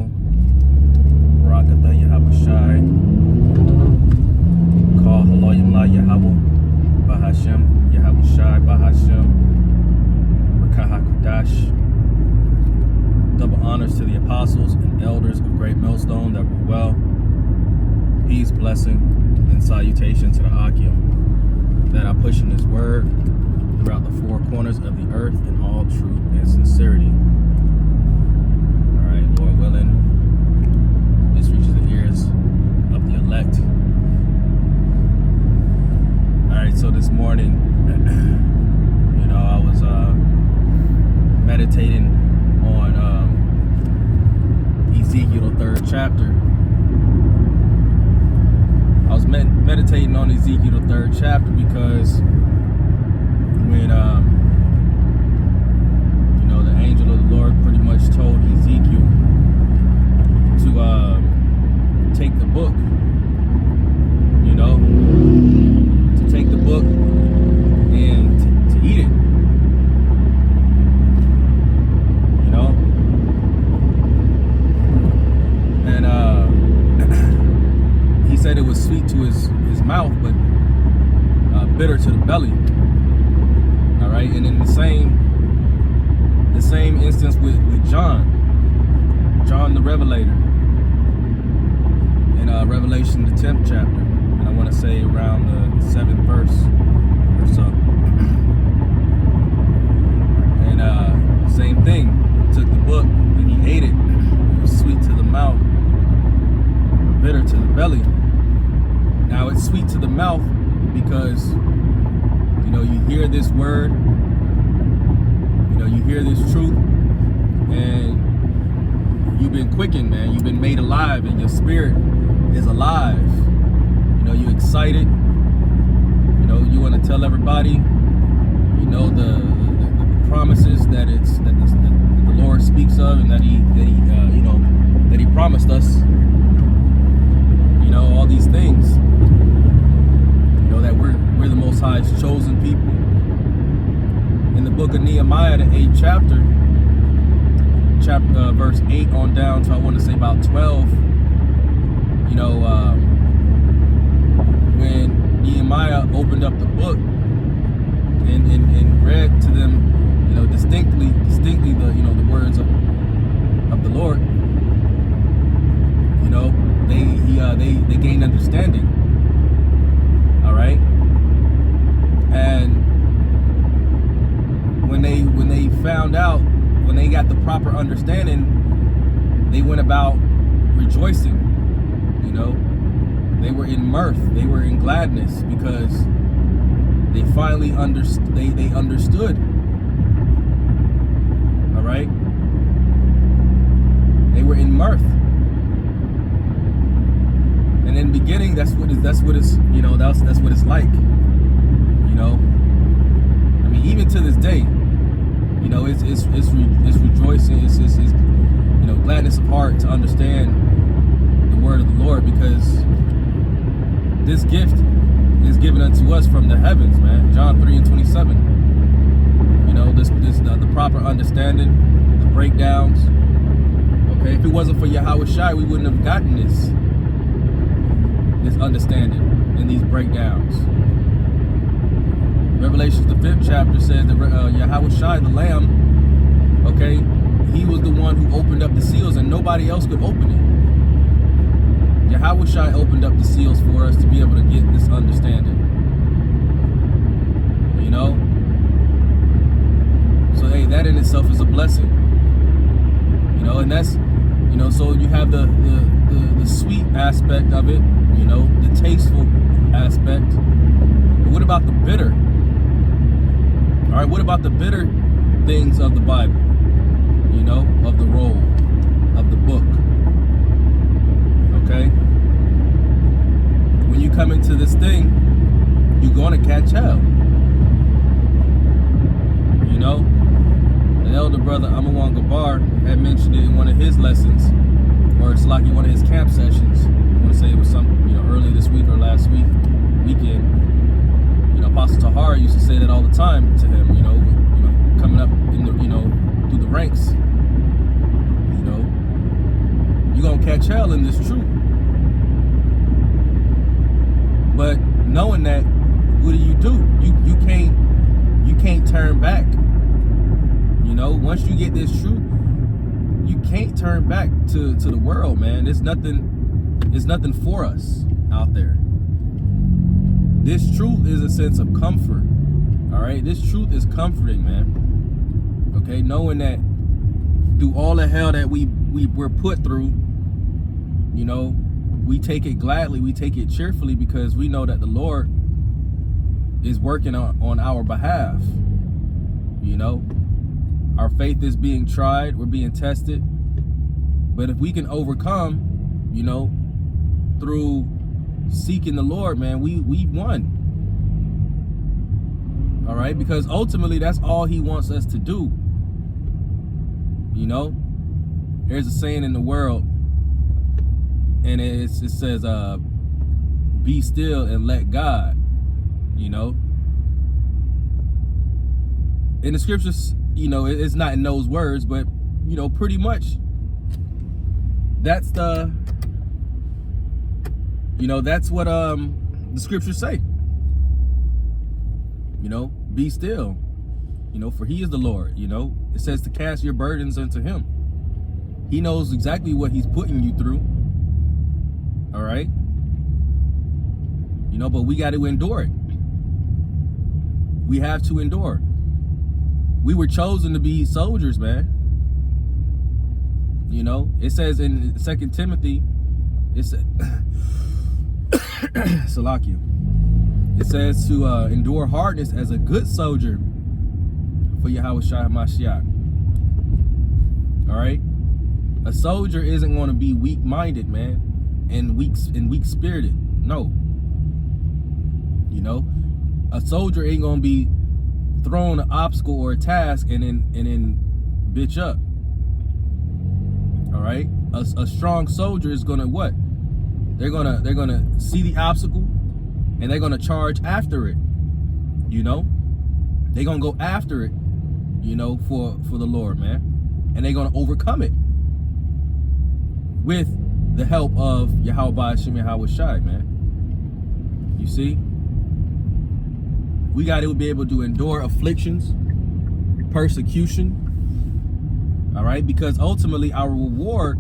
Shalom, Barakatha Yahawashi, Call Haloyim La Yahawah, Bahashem, Yahawashi, Bahashem, Rakaha Kudash. Double honors to the apostles and elders of Great Millstone that were well. Peace, blessing, and salutation to the Akim that are pushing His word throughout the four corners of the earth in all truth and sincerity. All right, Lord willing, this reaches the ears of the elect. All right, so this morning, I was meditating on Ezekiel, the 3rd chapter. I was meditating on Ezekiel, the 3rd chapter, because when the angel of the Lord pretty much told Ezekiel to take the book, to take the book and to eat it, and he said it was sweet to his mouth, but bitter to the belly. All right, and in the same instance with John the Revelator in Revelation, the 10th chapter, and I want to say around the 7th verse or so. And same thing, he took the book and he ate it. It was sweet to the mouth, but bitter to the belly. Now it's sweet to the mouth because you hear this word, you hear this truth, and you've been quickened, man. You've been made alive, and your spirit is alive. You're excited. You want to tell everybody, the promises that the Lord speaks of, and that He promised us. All these things. That we're the Most High's chosen people. In the book of Nehemiah, the 8th chapter, verse 8 on down to I want to say about 12. When Nehemiah opened up the book and read to them, distinctly the words of the Lord, they gained understanding. All right, and when they found out, when they got the proper understanding, they went about rejoicing. They were in mirth, they were in gladness, because they finally they understood. All right, they were in mirth. And in the beginning, that's what it's that's what it's like. I mean, even to this day, it's rejoicing. It's gladness of heart to understand the word of the Lord, because this gift is given unto us from the heavens, man. John 3:27. The proper understanding, the breakdowns. Okay, if it wasn't for Yahawashi, we wouldn't have gotten this understanding and these breakdowns. Revelation, the 5th chapter, says that Yahawashi, the Lamb, okay, He was the one who opened up the seals, and nobody else could open it. Yahawashi opened up the seals for us to be able to get this understanding. So hey, that in itself is a blessing. And that's so you have the sweet aspect of it, the tasteful aspect. But what about the bitter? All right, what about the bitter things of the Bible? Of the roll, of the book. Okay? When you come into this thing, you're going to catch hell. The elder brother Amawan Gabar had mentioned it in one of his lessons, or it's like in one of his camp sessions. I want to say it was early this week or last weekend. Apostle Tahar used to say that all the time to him. Coming up in the through the ranks. catch hell in this truth. But knowing that, what do? You can't turn back. You know, once you get this truth, you can't turn back to the world, man. It's nothing for us out there. This truth is a sense of comfort. All right, this truth is comforting, man. Okay, knowing that through all the hell that we're put through, you know, we take it gladly, we take it cheerfully, because we know that the Lord is working on our behalf. You know, our faith is being tried, we're being tested. But if we can overcome, you know, through seeking the Lord, man, we've won. All right, because ultimately that's all he wants us to do. You know, there's a saying in the world, and it says, be still and let God. You know, in the scriptures, you know, it's not in those words, but, you know, pretty much that's the, you know, that's what the scriptures say. You know, be still, you know, for he is the Lord. You know, it says to cast your burdens unto him. He knows exactly what he's putting you through. All right. You know, but we got to endure it. We have to endure. We were chosen to be soldiers, man. You know, it says in 2 Timothy, it said, Salakia. It says to endure hardness as a good soldier for Yahawashi HaMashiach. All right, a soldier isn't going to be weak-minded, man, and weak-spirited. No, you know, a soldier ain't gonna be thrown an obstacle or a task and then bitch up. All right, a strong soldier is gonna what? They're gonna see the obstacle and they're gonna charge after it. You know, they're gonna go after it. You know, for the Lord, man, and they're gonna overcome it with the help of Yahweh Hashem Yahawashi, man. You see, we got to be able to endure afflictions, persecution, all right, because ultimately our reward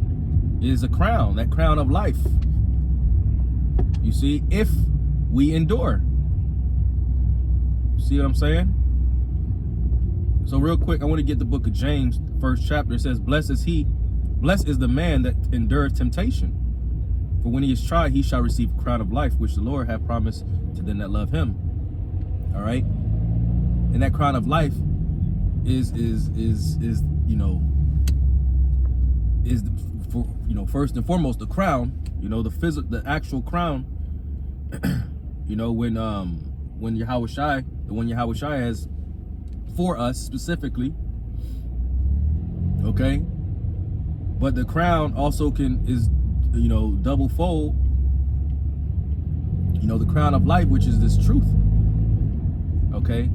is a crown, that crown of life. You see, if we endure. See what I'm saying? So real quick, I want to get the book of James, 1st chapter. It says, blessed is the man that endureth temptation. For when he is tried, he shall receive a crown of life, which the Lord hath promised to them that love him. All right, and that crown of life is you know, for, you know, first and foremost the crown. You know, the actual crown. You know, when Yahawashi, the one Yahawashi has for us specifically. Okay, but the crown also is, you know, double fold. You know, the crown of life, which is this truth. Okay,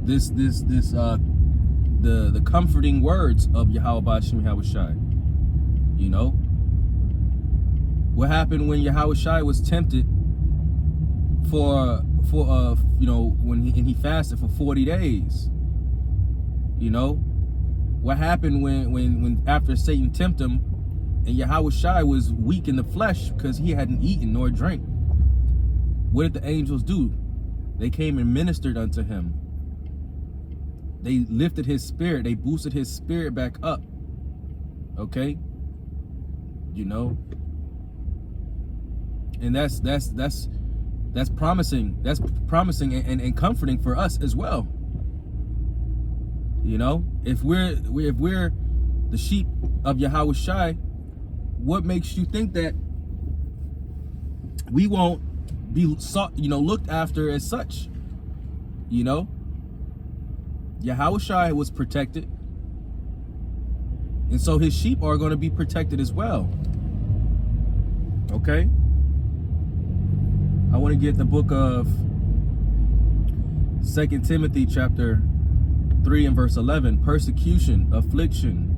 the comforting words of Yahweh Hashem Yahawashi. You know, what happened when Yahawashi was tempted for you know, when he fasted for 40 days. You know, what happened when after Satan tempted him and Yahawashi was weak in the flesh because he hadn't eaten nor drank? What did the angels do? They came and ministered unto him. They lifted his spirit. They boosted his spirit back up. Okay? You know? And that's promising. That's promising and comforting for us as well. You know? If we're the sheep of Yahawashi, what makes you think that we won't be sought, you know, looked after as such? You know, Yahawashi was protected, and so his sheep are going to be protected as well. Okay, I want to get the book of 2 Timothy chapter 3 and verse 11. Persecution, affliction,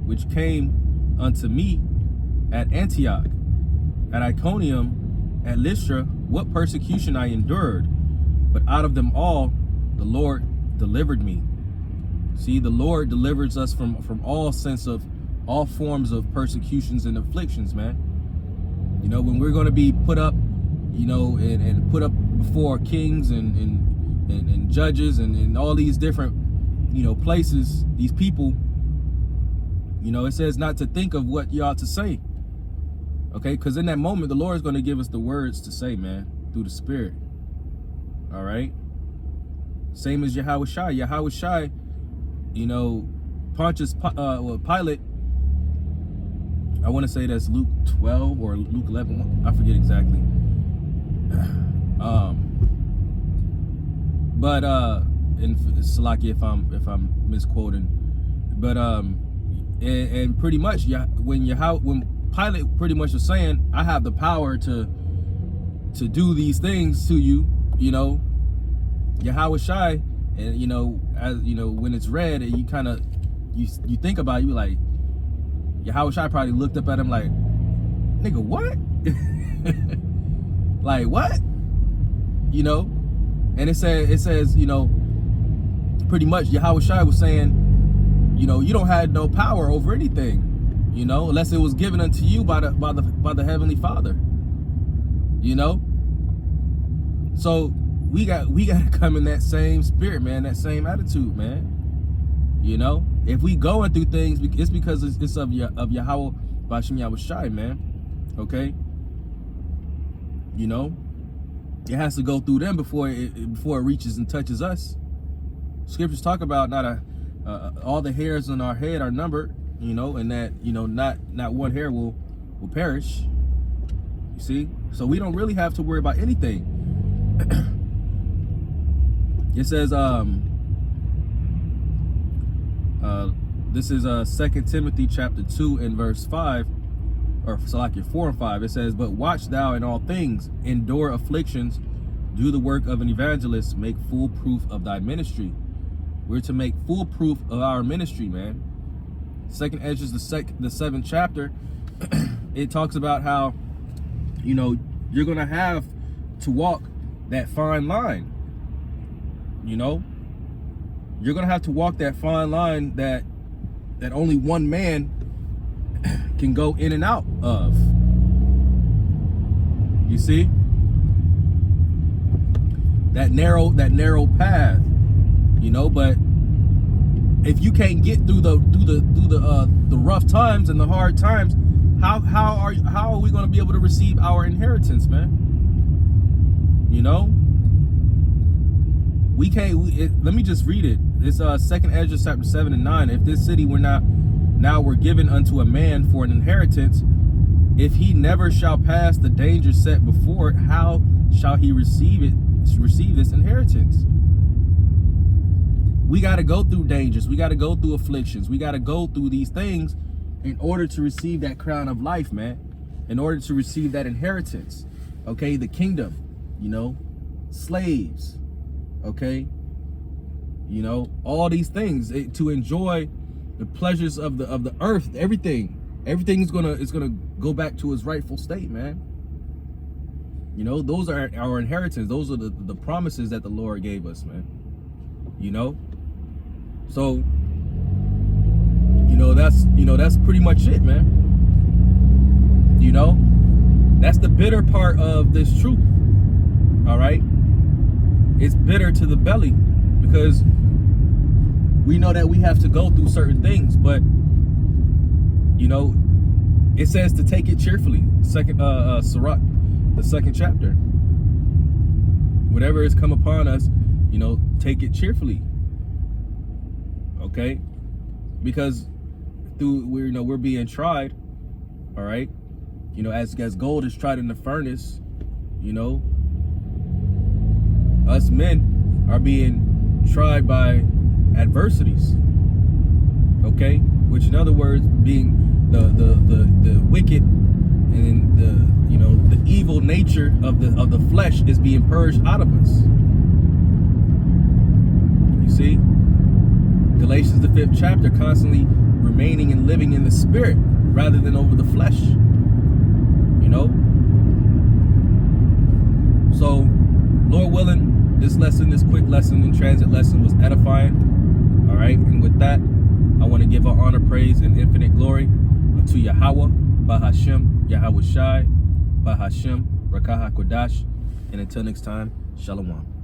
which came unto me at Antioch, at Iconium, at Lystra, what persecution I endured, but out of them all the Lord delivered me. See, the Lord delivers us from all forms of persecutions and afflictions, man. You know, when we're going to be put up, you know, and put up before kings and judges and all these different, you know, places, these people, you know, it says not to think of what you ought to say. Okay, because in that moment, the Lord is going to give us the words to say, man, through the Spirit. All right. Same as Yahushua. Yahushua, you know, Pilate, I want to say that's Luke 12 or Luke 11. I forget exactly. But and Salaki if I'm misquoting, but and pretty much when Pilate pretty much was saying, I have the power to do these things to you, you know, Yahushua, and you know, as you know, when it's read and you kind of you think about it, you like, Yahushua probably looked up at him like, nigga, what? Like what? You know, and it says, you know, pretty much Yahushua was saying, you know, you don't have no power over anything, you know, unless it was given unto you by the Heavenly Father. You know, so we got to come in that same spirit, man, that same attitude, man. You know, if we going through things, it's because it's of Yahweh Bashim Yahushai, man. Okay. You know, it has to go through them before it reaches and touches us. Scriptures talk about all the hairs on our head are numbered, you know, and that, you know, not one hair will perish. You see, so we don't really have to worry about anything. It says, this is 2 Timothy chapter 2 and verse 5, or Salakia 4 and 5. It says, but watch thou in all things, endure afflictions, do the work of an evangelist, make full proof of thy ministry. We're to make full proof of our ministry, man. Second Ezra, the 7th chapter, it talks about how, you know, you're gonna have to walk that fine line. You know, you're gonna have to walk that fine line that only one man can go in and out of. You see, that narrow path. You know, but if you can't get through the rough times and the hard times, how are we going to be able to receive our inheritance, man? You know, we can't. Let me just read it. It's 2 Ezra chapter 7 and 9. If this city were given unto a man for an inheritance, if he never shall pass the danger set before it, how shall he receive this inheritance? We got to go through dangers. We got to go through afflictions. We got to go through these things in order to receive that crown of life, man. In order to receive that inheritance. Okay, the kingdom, you know, slaves, okay, you know, all these things to enjoy the pleasures of the earth. Everything is gonna go back to its rightful state, man. You know, those are our inheritance. Those are the promises that the Lord gave us, man. You know, so that's pretty much it, man. You know, that's the bitter part of this truth. All right, it's bitter to the belly because we know that we have to go through certain things, but you know, it says to take it cheerfully. Sirach, the 2nd chapter. Whatever has come upon us, you know, take it cheerfully. Okay, because we're being tried. All right, you know, as gold is tried in the furnace. You know, us men are being tried by adversities. Okay, which in other words, being the wicked and the evil nature of the flesh is being purged out of us. You see, Galatians the 5th chapter, constantly remaining and living in the spirit rather than over the flesh. you know? So, Lord willing, this quick lesson and transit lesson was edifying. All right, and with that, I want to give our honor, praise, and infinite glory unto Yahweh, Bahashem, Yahweh Shai, Bahashem, Rakaha Kodash, and until next time, Shalom.